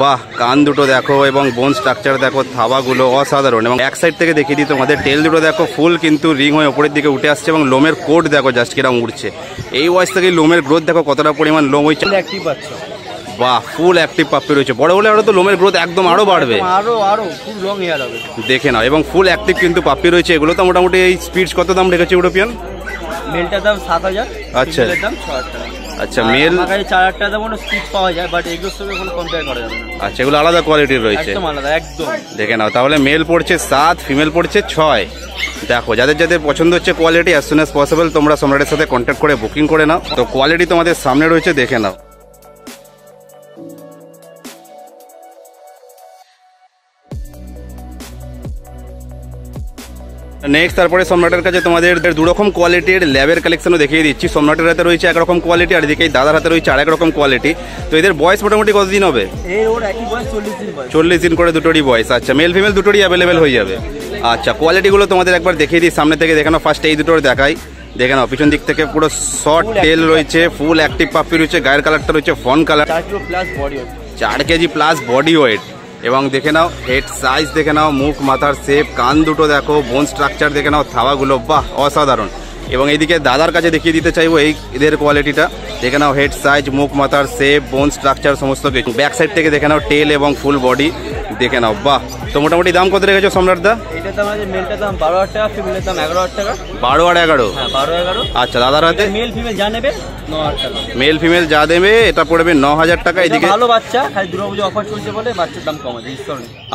B: বাহ, কান দুটো দেখো এবং বোন স্ট্রাকচার দেখো, থাবাগুলো অসাধারণ। এবং এক সাইড থেকে দেখিয়ে দিই তোমাদের টেল দুটো দেখো, ফুল কিন্তু রিং হয়ে ওপরের দিকে উঠে আসছে এবং লোমের কোট দেখো জাস্ট কিরকম উঠছে। এই বয়স থেকে লোমের গ্রোথ দেখো কতটা পরিমাণ লোম হয়েছে।
F: অ্যাক্টিভ বাচ্চা,
B: বাহ, ফুল অ্যাক্টিভ পাপ্পি রয়েছে। বড় হলে আরো তো লোমের গ্রোথ একদম আরো বাড়বে,
F: আরো ফুল লং হেয়ার হবে।
B: দেখে নাও, এবং ফুল অ্যাক্টিভ কিন্তু পাপ্পি রয়েছে। এগুলো তো মোটামুটি এই স্পিডস কত দাম রেখেছে ইউরোপিয়ান?
F: মেলটার দাম 7,000,
B: আচ্ছা।
F: ফিমেলের দাম 6,000 টাকা।
B: আচ্ছা, মেল
F: আমার কাছে 4,000 টাকা দাম স্পিচ পাওয়া যায়, বাট এগুলোর সঙ্গে কোনো কম্পেয়ার করা যাবে না।
B: আচ্ছা, এগুলো আলাদা কোয়ালিটির রয়েছে,
F: একদম আলাদা, একদম।
B: দেখে নাও। তাহলে মেল পড়ছে 7, ফিমেল পড়ছে 6। দেখো, যাদের যাদের পছন্দ হচ্ছে quality, as soon as possible তোমরা সম্রাটের সাথে কন্ট্যাক্ট করে বুকিং করে নাও। তো কোয়ালিটি তোমাদের সামনে রয়েছে, দেখে নাও। নেক্সট তারপরে সম্রাটের কাছে তোমাদের দু রকম কোয়ালিটির ল্যাবের কালেকশনও দেখিয়ে দিচ্ছি। সম্রাটের হাতে রয়েছে একরকম কোয়ালিটি, আর এদিকে দাদার হাতে রয়েছে আরেক রকম কোয়ালিটি। তো এদের বয়স মোটামুটি কতদিন হবে?
F: ওর একই বয়স 40 দিন বয়স।
B: 40 দিন করে দুটোরই বয়স। আচ্ছা, মেল ফিমেল দুটোরই অ্যাভেলেবেল হয়ে যাবে। আচ্ছা, কোয়ালিটিগুলো তোমাদের একবার দেখিয়ে দিই সামনে থেকে। দেখানো ফার্স্ট এই দুটোর দেখাই। দেখে নাও, পিছন দিক থেকে পুরো শর্ট টেল রয়েছে, ফুল অ্যাক্টিভ পাপ্পি রয়েছে, গায়ের কালারটা রয়েছে fawn colour,
F: 4 kilo plus body weight,
B: 4 KG plus body weight. এবং দেখে নাও হেড সাইজ দেখে নাও, মুখ মাথার শেপ, কান দুটো দেখো, বোন স্ট্রাকচার দেখে নাও, থাবাগুলো বাহ অসাধারণ। এবং এইদিকে দাদার কাছে দেখিয়ে দিতে চাইবো এই এদের কোয়ালিটিটা। দেখে নাও হেড সাইজ, মুখ মাথার শেপ, বোন স্ট্রাকচার সমস্ত কিছু। ব্যাক সাইড থেকে দেখে নাও টেল এবং ফুল বডি দেখে নাও বাহ। তো মোটামুটি দাম কত রেখেছো সম্রাট দা?
F: এটা তো আমাদের মেলটার দাম 12,000 টাকা, ফিমেলের দাম 11,000 টাকা।
B: 12 আর 11?
F: হ্যাঁ 12-11।
B: আচ্ছা, দাদার হাতে
F: মেল ফিমেল যা নেবে 9,000 টাকা।
B: মেল ফিমেল যা দেবে এটা পড়বে 9,000 টাকা। এদিকে
F: ভালো বাচ্চা, খালি দুর্গাপুজো অফার চলছে বলে বাচ্চার দাম কম আছে।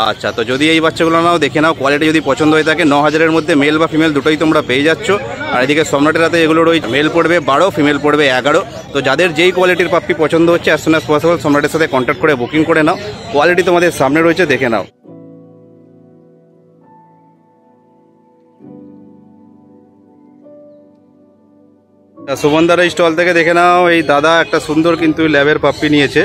B: আচ্ছা, তো যদি এই বাচ্চাগুলো নাও দেখে নাও, কোয়ালিটি যদি পছন্দ হয়ে থাকে 9,000-এর মধ্যে মেল বা ফিমেল দুটোই তোমরা পেয়ে যাচ্ছ। আর এদিকে সম্রাটের হাতে এগুলো রয়েছে, মেল পড়বে 12, ফিমেল পড়বে 11। তো যাদের যেই কোয়ালিটির পাপ্পি পছন্দ হচ্ছে অ্যাজ সুন অ্যাজ পসিবল সম্রাটের সাথে কন্ট্যাক্ট করে বুকিং করে নাও। কোয়ালিটি তোমাদের সামনে রয়েছে, দেখে নাও। সুমনদার স্টল থেকে দেখে নাও, এই দাদা একটা সুন্দর কিন্তু ল্যাবের পাপ্পি নিয়েছে।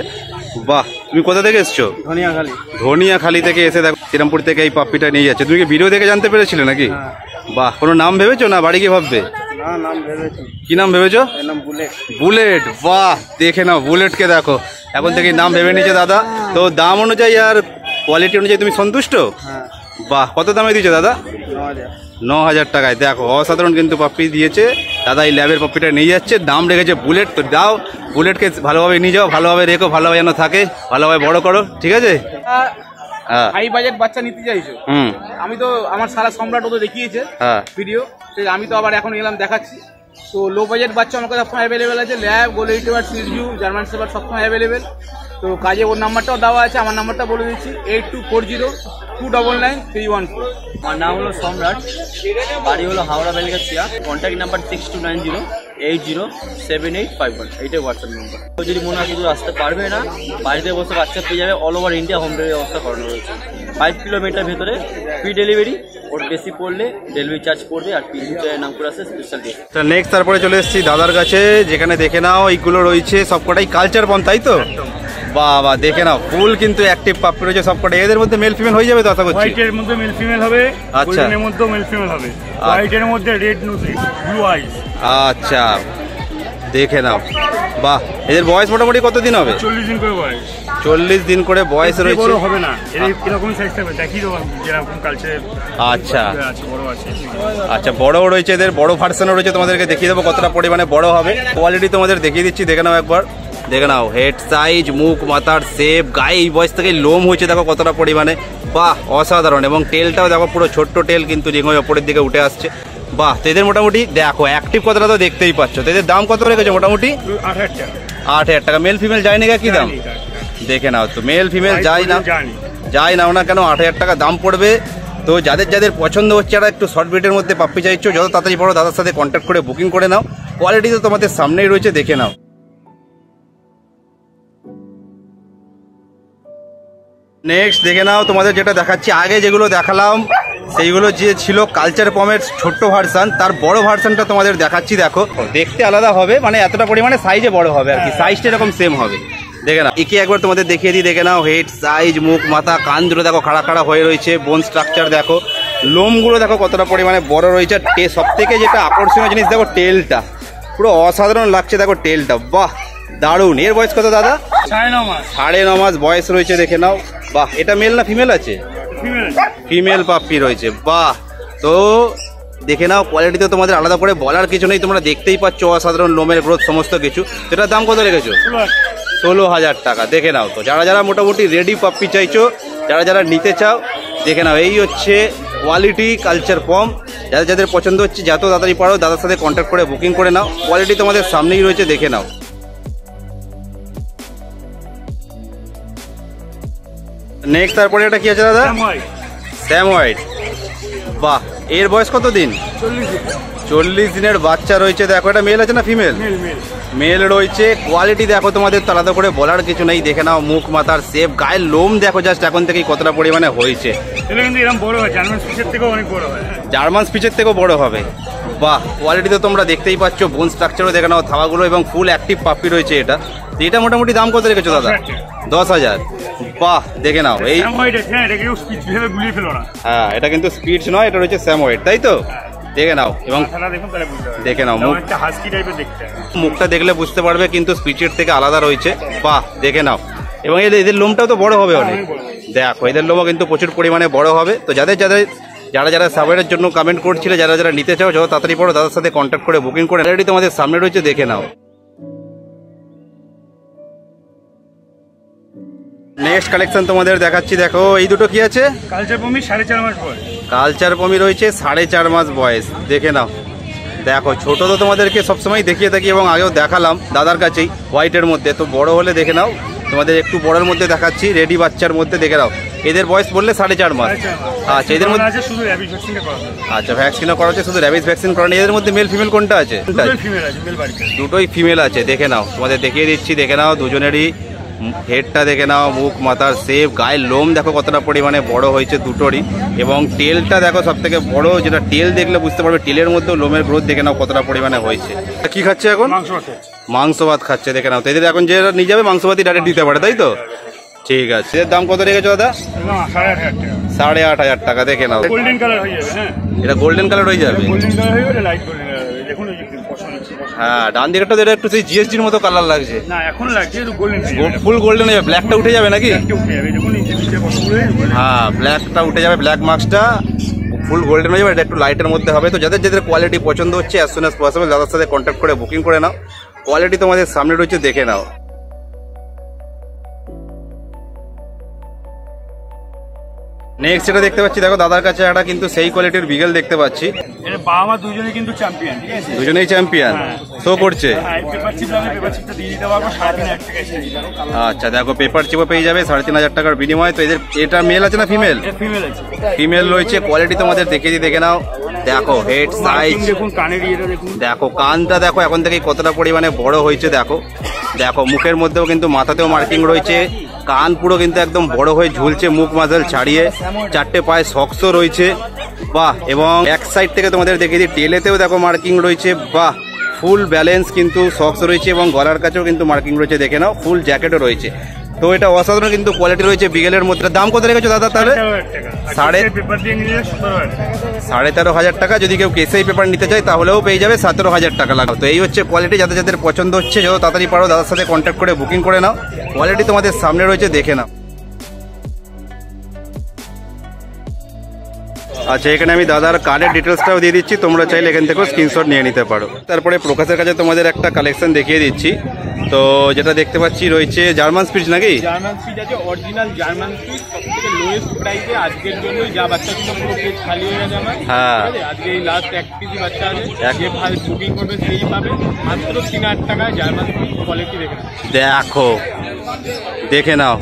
B: বাহ, তুমি কোথা থেকে এসছো?
F: ধনিয়াখালী।
B: ধনিয়াখালী থেকে এসে দেখো শ্রীরামপুর থেকে এই পাপ্পিটা নিয়ে যাচ্ছে। তুমি কি ভিডিও দেখে জানতে পেরেছিলে নাকি? বাহ, কোনো নাম ভেবেছো না বাড়ি গিয়ে ভাববে?
F: না, নাম ভেবেছি।
B: কি নাম ভেবেছো?
F: নাম বুলেট।
B: বুলেট, বাহ দেখে নাও বুলেটকে দেখো, এখন থেকে নাম ভেবে নিয়েছে দাদা। তো দাম অনুযায়ী আর কোয়ালিটি অনুযায়ী তুমি সন্তুষ্ট?
F: হ্যাঁ।
B: বাহ, কত দামে দিয়েছো দাদা?
F: 9,000।
B: 9,000 টাকায়। দেখো অসাধারণ কিন্তু পাপ্পি দিয়েছে দাদা, এই ল্যাবের পাপ্পিটা নিয়ে যাচ্ছে। দাম রেখেছে বুলেট। তো দাও, বুলেটকে ভালোভাবে নিয়ে যাও, ভালোভাবে রেখো, ভালোভাবে যেন থাকে, ভালোভাবে বড় করো, ঠিক আছে? হ্যাঁ।
G: হাই বাজেট বাচ্চা নিতে চাইছো?
B: হুম।
G: আমি তো আমার সারা সম্রাট ও তো দেখিয়েছে
B: হ্যাঁ।
G: ভিডিও, আমি তো আবার এখন এলাম দেখাচ্ছি। তো লো বাজেট বাচ্চা আমার কাছে সবসময় অ্যাভেলেবেল আছে। ল্যাব, গোল্ডেন রিট্রিভার, সিজু, জার্মান শেপার্ড সবসময় অ্যাভেলেবেল। তো কাজে ওর নাম্বারটাও দেওয়া আছে, আমার নাম্বারটা বলে দিচ্ছি 8240299314।
F: আমার নাম হলো সম্রাট, বাড়ি হলো হাওড়া বেলগাছিয়া। কন্ট্যাক্ট নাম্বার 6290807851, এইটাই হোয়াটসঅ্যাপ নাম্বার। তো যদি মনে হয় শুধু আসতে পারবে না, বাড়িতে বসে বাচ্চা পেয়ে যাবে। All over India home delivery ব্যবস্থা করানো রয়েছে। 5 কিলোমিটার ভেতরে ফ্রি ডেলিভারি, ওর বেশি পড়লে ডেলিভারি চার্জ পড়বে। আর পিজিটার নাম করে আছে স্পেশাল ডিশ।
B: তো নেক্সট তারপরে চলে এসেছি দাদার কাছে, যেখানে দেখে নাও এইগুলো রয়েছে সবকটাই কালচার পম, তাই তো? বাহ বাহ, দেখে নাও ফুল কিন্তু অ্যাক্টিভ পাপ্পি রয়েছে সবকটা। এদের মধ্যে মেল ফিমেল হয়ে যাবে তো আশা করছি?
D: হোয়াইটের মধ্যে মেল ফিমেল হবে,
B: আচ্ছা।
D: গোল্ডেনের মধ্যে মেল ফিমেল হবে, হোয়াইটের মধ্যে রেড নোজি, ব্লু আইস।
B: আচ্ছা, দেখে নাও বাহ। এদের বয়স মোটামুটি কতদিন হবে?
D: 40 দিন করে বয়স।
B: 40 দিন করে বয়স রয়েছে।
D: বড় হবে না, এরকমই সাইজ থাকবে, দেখি তো যেরকম কালচার।
B: আচ্ছা
D: আছে, বড় আছে।
B: আচ্ছা, বড়ও রয়েছে, এদের বড় ভার্সনও রয়েছে, তোমাদেরকে দেখিয়ে দেবো কতটা পরিমাণে বড় হবে। কোয়ালিটি তোমাদের দেখিয়ে দিচ্ছি, দেখে নাও একবার। দেখে নাও হেড সাইজ, মুখ মাথার শেপ, গায়ে এই বয়স থেকে লোম হয়েছে দেখো কতটা পরিমাণে, বাহ অসাধারণ। এবং টেলটাও দেখো পুরো ছোট্ট টেল কিন্তু রিঙের ওপরের দিকে উঠে আসছে, বাহ। তো এদের মোটামুটি দেখো অ্যাক্টিভ কতটা তো দেখতেই পাচ্ছ। তো এদের দাম কত রেখেছো মোটামুটি?
D: 8,000 টাকা।
B: 8,000 টাকা। মেল ফিমেল যায় না কি দাম? দেখে নাও, তো মেল ফিমেল যাই নাও না কেন 8,000 টাকা দাম পড়বে। তো যাদের যাদের পছন্দ হচ্ছে, যারা একটু শর্ট ব্রিডের মধ্যে পাপ্পি চাইছো, যত তাড়াতাড়ি পড়ো দাদার সাথে কন্ট্যাক্ট করে বুকিং করে নাও। কোয়ালিটি তো তোমাদের সামনেই রয়েছে, দেখে নাও। নেক্সট দেখে নাও, তোমাদের যেটা দেখাচ্ছি, আগে যেগুলো দেখালাম সেইগুলো যে ছিল কালচার পমের ছোট্ট ভার্সান, তার বড় ভার্সানটা তোমাদের দেখাচ্ছি। দেখো দেখতে আলাদা হবে, মানে এতটা পরিমাণে সাইজে বড় হবে আর কি, সাইজটা এরকম সেম হবে। দেখে নাও, একে একবার তোমাদের দেখিয়ে দিই। দেখে নাও হেড সাইজ, মুখ মাথা, কান দুটো দেখো খাড়া খাড়া হয়ে রয়েছে, বোন স্ট্রাকচার দেখো, লোমগুলো দেখো কতটা পরিমাণে বড় রয়েছে। সব থেকে যেটা আকর্ষণীয় জিনিস দেখো টেলটা, পুরো অসাধারণ লাগছে দেখো টেলটা, বাহ দারুণ। এর বয়স কত দাদা?
D: 9.5 মাস।
B: 9.5 মাস বয়স রয়েছে, দেখে নাও বাহ। এটা মেল না ফিমেল আছে? ফিমেল পাপ্পি রয়েছে, বাহ। তো দেখে নাও, কোয়ালিটি তো তোমাদের আলাদা করে বলার কিছু নেই, তোমরা দেখতেই পাচ্ছ অসাধারণ লোমের গ্রোথ সমস্ত কিছু। এটার দাম কত রেখেছো? 16,000 টাকা। দেখে নাও, তো যারা যারা মোটামুটি রেডি পাপ্পি চাইছো, যারা যারা নিতে চাও, দেখে নাও এই হচ্ছে কোয়ালিটি কালচার পম। যাদের যাদের পছন্দ হচ্ছে যত তাড়াতাড়ি পারো দাদার সাথে কন্ট্যাক্ট করে বুকিং করে নাও। কোয়ালিটি তোমাদের সামনেই রয়েছে, দেখে নাও। নেক্সট তারপরে এটা কি আছে দাদা? স্যাম হোয়াইট, বাহ। এর বয়স কত দিন? 40 দিনের বাচ্চা রয়েছে দেখো, এটা মেল আছে না ফিমেল? মেল রয়েছে। কোয়ালিটি দেখো তোমাদের তো আলাদা করে বলার কিছু নেই, দেখে নাও মুখ মাথার শেপ, গায়ের লোম দেখো জাস্ট এখন থেকেই কতটা পরিমাণে হয়েছে। জার্মান স্পিচের থেকেও বড় হবে। বাহ, কোয়ালিটি তো তোমরা দেখতেই পাচ্ছ, বোন স্ট্রাকচারও দেখে নাও, থাবাগুলো এবং ফুল অ্যাক্টিভ পাপ্পি রয়েছে। এটা মোটামুটি দাম কত রেখেছো দাদা? 10,000। বাহ, দেখে নাও এই, হ্যাঁ এটা কিন্তু স্পিডস নয়, এটা রয়েছে স্যামোয়েড, তাই তো? দেখে নাও এবং দেখে নাও মুখটা দেখলে বুঝতে পারবে কিন্তু স্পিচের থেকে আলাদা রয়েছে। বাহ, দেখে নাও। এবং এদের লোমটাও তো বড় হবে অনেক, দেখো এদের লোমও কিন্তু প্রচুর পরিমাণে বড় হবে। তো যারা সাবওয়ের জন্য কমেন্ট করছিল, যারা নিতে চাও যত তাড়াতাড়ি পড়ো দাদার সাথে কন্ট্যাক্ট করে বুকিং করে, অলরেডি তোমাদের সামনে রয়েছে, দেখে নাও। নেক্সট কালেকশন তোমাদের দেখাচ্ছি, দেখো এই দুটো কি আছে?
D: কালচার পমি 4.5 মাস বয়স।
B: কালচার পমি রয়েছে 4.5 মাস বয়স, দেখে নাও। দেখো ছোট তো তোমাদেরকে সবসময় দেখিয়ে থাকি এবং আগেও দেখালাম দাদার কাছেই হোয়াইটের মধ্যে, তো বড় হলে দেখে নাও, তোমাদের একটু বড়ের মধ্যে দেখাচ্ছি, রেডি বাচ্চার মধ্যে দেখে নাও। এদের বয়স বললে 4.5 মাস। আচ্ছা এদের মধ্যে আচ্ছা ভ্যাকসিনও করা হচ্ছে, শুধু র্যাবিস ভ্যাকসিন করা নেই। এদের মধ্যে মেল ফিমেল কোনটা আছে? দুটোই ফিমেল আছে, দেখে নাও, তোমাদের দেখিয়ে দিচ্ছি, দেখে নাও দুজনেরই হেডটা দেখে নাও, মুখ মাথার শেপ, গায়ের লোম দেখো কতটা পরিমাণে বড় হয়েছে দুটোরই, এবং টেলটা দেখো সব থেকে বড়, যেটা টেল দেখলে বুঝতে পারবে, টেলের মধ্যেও লোমের গ্রোথ দেখে নাও কতটা পরিমাণে হয়েছে। কি খাচ্ছে এখন? মাংস ভাত খাচ্ছে, দেখে নাও। তো এদের এখন যে নিয়ে যাবে মাংস ভাতই ডাইরেক্ট দিতে পারে, তাই তো? ঠিক আছে, এর দাম কত রেখেছো দাদা? 8,500 টাকা, দেখে নাও।
D: গোল্ডেন কালার হয়ে যাবে। হ্যাঁ
B: এটা গোল্ডেন কালার হয়ে যাবে।
D: গোল্ডেন কালার হয়ে যাবে, লাইট গোল্ডেন কালার হবে। দেখুন
B: হ্যাঁ ডান দিকটা এটা একটু সেই জিএসটির মতো কালার লাগছে।
D: না এখন লাগছে একটু গোল্ডেন,
B: ফুল গোল্ডেন হয়ে যাবে, ব্ল্যাকটা উঠে যাবে নাকি? হ্যাঁ ব্ল্যাকটা উঠে যাবে, ব্ল্যাক মার্কসটা ফুল গোল্ডেন হয়ে যাবে, এটা একটু লাইটের মধ্যে হবে। তো যাদের কোয়ালিটি পছন্দ হচ্ছে অ্যাজ সুন অ্যাজ পসিবল দাদার সাথে কন্ট্যাক্ট করে বুকিং করে নাও। কোয়ালিটি তোমাদের সামনে রয়েছে, দেখে নাও। নেক্সট যেটা দেখতে পাচ্ছি, দেখো দাদার কাছে একটা কিন্তু সেই কোয়ালিটির বিগেল দেখতে পাচ্ছি।
D: এর বাবা মা দুজনেই কিন্তু চ্যাম্পিয়ন, ঠিক আছে?
B: দুজনেই চ্যাম্পিয়ন শো করছে।
D: পেপারচিপটা দিয়ে দিতে পারবো 3,500 টাকা।
B: আচ্ছা দেখো পেপার চিপও পেয়ে যাবে 3,500 টাকার বিনিময়ে। তো এদের এটা মেল আছে না ফিমেল?
D: ফিমেল আছে,
B: ফিমেল রয়েছে। কোয়ালিটি তোমাদের দেখিয়ে দিই, দেখে নাও। দেখো হেড সাইজ
D: দেখুন, কানের ইয়েটা দেখুন,
B: দেখো কানটা দেখো এখন থেকে কতটা পরিমাণে বড় হয়েছে। দেখো দেখো মুখের মধ্যেও কিন্তু মাথাতেও মার্কিং রয়েছে, কান পুরো কিন্তু একদম বড় হয়ে ঝুলছে, মুখ মাঝাল ছাড়িয়ে, 4টে পায়ে সক্সও রয়েছে। বাহ, এবং এক সাইড থেকে তোমাদের দেখিয়ে দিই, টেলেতেও দেখো মার্কিং রয়েছে। বাহ, ফুল ব্যালেন্স কিন্তু সক্স রয়েছে এবং গলার কাছেও কিন্তু মার্কিং রয়েছে, দেখে নাও। ফুল জ্যাকেটও রয়েছে। তো এটা অসাধারণ কিন্তু কোয়ালিটি রয়েছে বিগেলের মধ্যে। দাম কত রেখেছো দাদা তাহলে? 13,500 টাকা। যদি কেউ কেসআই পেপার নিতে চায় তাহলেও পেয়ে যাবে 17,000 টাকা লাগাও। তো এই হচ্ছে কোয়ালিটি, যাদের পছন্দ হচ্ছে যত তাড়াতাড়ি পারো দাদার সাথে কন্ট্যাক্ট করে বুকিং করে নাও। কোয়ালিটি তোমাদের সামনে রয়েছে, দেখে নাও। আচ্ছা এখানে আমি দাদার কার্ডের ডিটেলসটাও দিয়ে দিচ্ছি, তোমরা চাইলে এখান থেকেও স্ক্রিনশট নিয়ে নিতে পারো। তারপরে প্রকাশের কাছে তোমাদের একটা কালেকশন দেখিয়ে দিচ্ছি। তো যেটা দেখতে পাচ্ছি রয়েছে জার্মান স্পিচ নাকি?
D: জার্মান স্পিচ আছে, অরিজিনাল জার্মান স্পিচ, সবথেকে লোয়েস্ট প্রাইসে আজকের জন্য। যা বাচ্চা ছিল পুরো পেজ খালি হয়ে গেছে আমার।
B: হ্যাঁ
D: আজকে এই লাস্ট 1 পিসি বাচ্চা আছে, যে ভাই বুকিং করবে সেই পাবে মাত্র 3,000 টাকায় জার্মান স্পিচ। কোয়ালিটি
B: দেখো, দেখে নাও।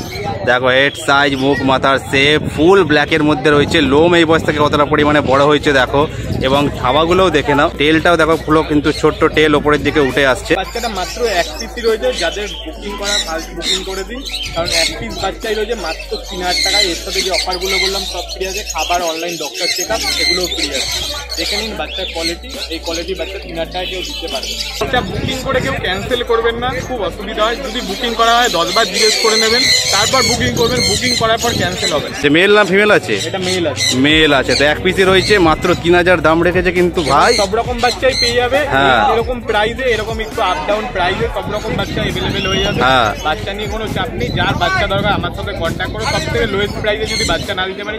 B: দেখো হেড সাইজ, মুখ মাথার শেপ, ফুল ব্ল্যাকের মধ্যে রয়েছে। লোম এই বয়স থেকে কতটা পরিমাণে বড় হয়েছে দেখো, এবং থাবাগুলোও দেখে নাও। টেলটাও দেখো ফুলো কিন্তু ছোট্ট টেল ওপরের দিকে উঠে আসছে।
D: বাচ্চাটা মাত্র 1 পিসই রয়েছে, যাদের বুকিং করা ফার্স্ট বুকিং করে দিন, কারণ 1 পিস বাচ্চাই রয়েছে মাত্র 3,000 টাকায়। এর সাথে যে অফারগুলো বললাম সব ফ্রি আছে, খাবার, অনলাইন ডক্টর চেক আপ এগুলোও ফ্রি আছে। দেখে নিন বাচ্চার কোয়ালিটি, এই কোয়ালিটি বাচ্চা 3,000 টাকায় কেউ দিতে পারবে। এটা বুকিং করে কেউ ক্যান্সেল করবেন না, খুব অসুবিধা হয়। যদি বুকিং করা হয় 10 বার জিজ্ঞেস করে নেবেন, তারপর বুকিং করবেন। বুকিং করার পর ক্যান্সেল হবে।
B: যে মেল না ফিমেল আছে?
D: এটা মেল আছে।
B: মেল আছে। তো 1 পিসই রয়েছে, মাত্র 3,000 দাম রেখেছে কিন্তু ভাই।
D: সব রকম বাচ্চাই পেয়ে যাবে,
B: হ্যাঁ
D: এরকম প্রাইসে, এরকম একটু আপ ডাউন প্রাইসে সব রকম বাচ্চা এভেলেবেল হয়ে যাবে।
B: হ্যাঁ
D: বাচ্চা নিয়ে কোনো চাপ নেই, যার বাচ্চা দরকার আমার সাথে কন্ট্যাক্ট করো। সব থেকে লোয়েস্ট প্রাইসে যদি বাচ্চা না দিতে পারি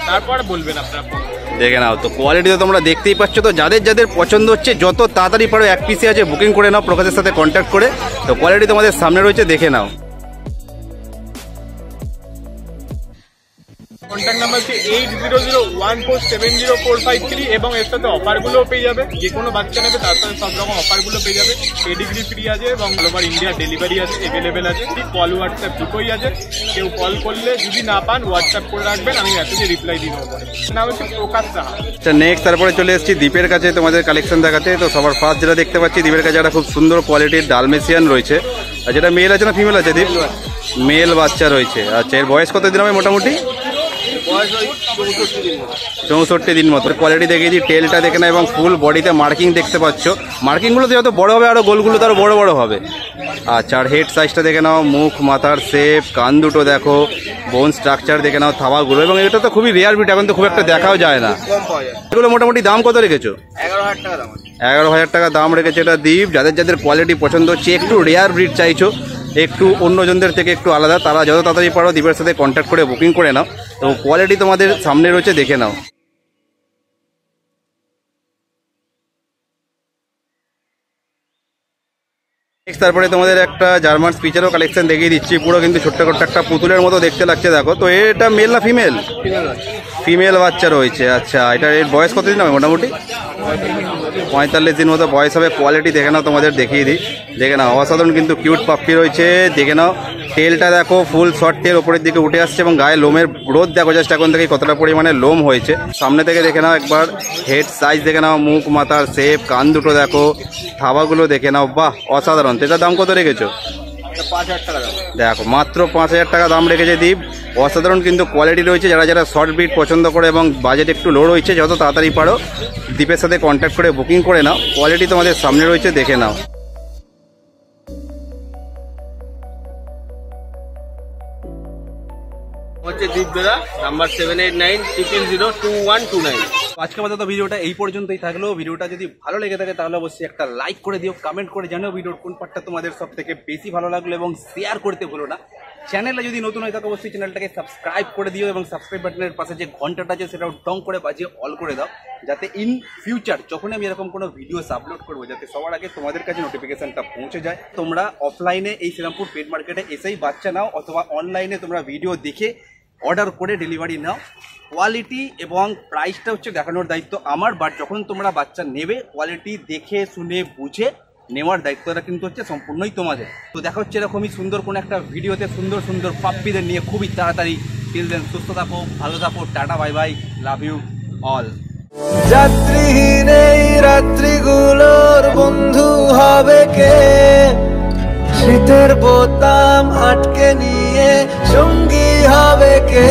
D: তারপর বলবেন আপনারা।
B: দেখে নাও। তো কোয়ালিটি তো তোমরা দেখতেই পাচ্ছ। তো যাদের পছন্দ হচ্ছে যত তাড়াতাড়ি পারো 1 পিসি আছে বুকিং করে নাও প্রকাশের সাথে কন্ট্যাক্ট করে। তো কোয়ালিটি তোমাদের সামনে রয়েছে, দেখে নাও।
H: কন্ট্যাক্ট নাম্বার হচ্ছে 8001470453 এবং এর সাথে অফারগুলোও পেয়ে যাবে। যে কোনো বাচ্চা নেবে তার সাথে সব রকম অফারগুলো পেয়ে যাবে। পেডিগ্রি ফ্রি আছে এবং অল ওভার ইন্ডিয়া ডেলিভারি আছে, অ্যাভেলেবেল আছে। কল হোয়াটসঅ্যাপ দুটোই আছে। কেউ কল করলে যদি না পান হোয়াটসঅ্যাপ করে রাখবেন, আমি মেসেজে রিপ্লাই দিয়ে দেবো। নাম হচ্ছে প্রকাশ সাহা।
B: আচ্ছা নেক্সট তারপরে চলে এসেছি দ্বীপের কাছে তোমাদের কালেকশন দেখাতে। তো সবার ফার্স্ট যেটা দেখতে পাচ্ছি দ্বীপের কাছে একটা খুব সুন্দর কোয়ালিটির ডালমেশিয়ান রয়েছে। আর যেটা মেল আছে না ফিমেল আছে দ্বীপ? মেল বাচ্চা রয়েছে। আচ্ছা এর বয়স কত দিন হবে মোটামুটি? 64 দিন মতো। কোয়ালিটি দেখিয়েছি, টেলটা দেখে না এবং ফুল বডিতে মার্কিং দেখতে পাচ্ছ। মার্কিংগুলো যত বড় হবে আরো গোলগুলো তারও বড় বড় হবে। আচ্ছা আর হেড সাইজটা দেখে নাও, মুখ মাথার শেপ, কান দুটো দেখো, বোন স্ট্রাকচার দেখে নাও, থাবাগুলো। এবং এটা তো খুবই রেয়ার ব্রিড, এখন তো খুব একটা দেখাও যায় না। এগুলো মোটামুটি দাম কত রেখেছো? 11,000 টাকা দাম রেখেছে এটা দ্বীপ। যাদের যাদের কোয়ালিটি পছন্দ হচ্ছে, একটু রেয়ার ব্রিড চাইছো, একটু অন্যজনদের থেকে একটু আলাদা, তারা যত তাড়াতাড়ি পারো দ্বীপের সাথে কন্ট্যাক্ট করে বুকিং করে নাও। তো কোয়ালিটি তোমাদের সামনে রয়েছে, দেখে নাও। তারপরে তোমাদের একটা জার্মান স্পিচারও কালেকশন দেখিয়ে দিচ্ছি। পুরো কিন্তু ছোট্ট ছোট্ট একটা পুতুলের মতো দেখতে লাগছে দেখো। তো এটা মেল না ফিমেল? ফিমেল বাচ্চা রয়েছে। আচ্ছা এটা এর বয়স কতদিন হবে মোটামুটি? 45 দিন মতো বয়স হবে। কোয়ালিটি দেখে নাও, তোমাদের দেখিয়ে দিই। দেখে নাও অসাধারণ কিন্তু কিউট পাপ্পি রয়েছে। দেখে নাও টেলটা দেখো, ফুল শর্ট টেল ওপরের দিকে উঠে আসছে এবং গায়ে লোমের গ্রোথ দেখো জাস্ট এখন থেকে কতটা পরিমাণে লোম হয়েছে। সামনে থেকে দেখে নাও একবার, হেড সাইজ দেখে নাও, মুখ মাথার শেপ, কান দুটো দেখো, থাবাগুলো দেখে নাও। বাহ অসাধারণ। তো এটার দাম কত রেখেছো?
F: 5,000 টাকা দাম।
B: দেখো মাত্র 5,000 টাকা দাম রেখেছে দ্বীপ। অসাধারণ কিন্তু কোয়ালিটি রয়েছে। যারা যারা শর্ট ব্রিড পছন্দ করে এবং বাজেট একটু লো রয়েছে, যত তাড়াতাড়ি পারো দ্বীপের সাথে কন্ট্যাক্ট করে বুকিং করে নাও। কোয়ালিটি তোমাদের সামনে রয়েছে, দেখে নাও।
F: হচ্ছে দীপবেলা নাম্বার 7893002129।
C: আজকে আমাদের ভিডিওটা এই পর্যন্তই থাকলো। ভিডিওটা যদি ভালো লেগে থাকে তাহলে অবশ্যই একটা লাইক করে দিও, কমেন্ট করে জানাও ভিডিওর কোন পার্টটা তোমাদের সব থেকে বেশি ভালো লাগলো এবং শেয়ার করতে ভুলো না। চ্যানেলে যদি নতুন হয়ে থাকে অবশ্যই চ্যানেলটাকে সাবস্ক্রাইব করে দিও এবং সাবস্ক্রাইব বাটনের পাশে যে ঘন্টাটা আছে সেটাও টং করে বাজিয়ে অল করে দাও, যাতে ইন ফিউচার যখন আমি এরকম কোনো ভিডিওস আপলোড করবো যাতে সবার আগে তোমাদের কাছে নোটিফিকেশনটা পৌঁছে যায়। তোমরা অফলাইনে এই শ্রীরামপুর পেট মার্কেটে এসেই বাচ্চা নাও অথবা অনলাইনে তোমরা ভিডিও দেখে অর্ডার করে ডেলিভারি নাও। কোয়ালিটি এবং প্রাইসটা হচ্ছে দেখানোর দায়িত্ব আমার, বাট যখন তোমরা বাচ্চা নেবে কোয়ালিটি দেখে শুনে বুঝে নেওয়ার দায়িত্বটা কিন্তু হচ্ছে সম্পূর্ণই তোমাদের। তো দেখা হচ্ছে এরকমই সুন্দর কোনো একটা ভিডিওতে সুন্দর সুন্দর পাপ্পিদের নিয়ে খুবই তাড়াতাড়ি। টিল দেন সুস্থ থাকো, ভালো থাকো, tata bye bye, love you all.
I: যাত্রীহীন এই রাত্রিগুলোর বন্ধু হবে কে? শীতের বোতাম আটকে নিয়ে সঙ্গী হবে কে?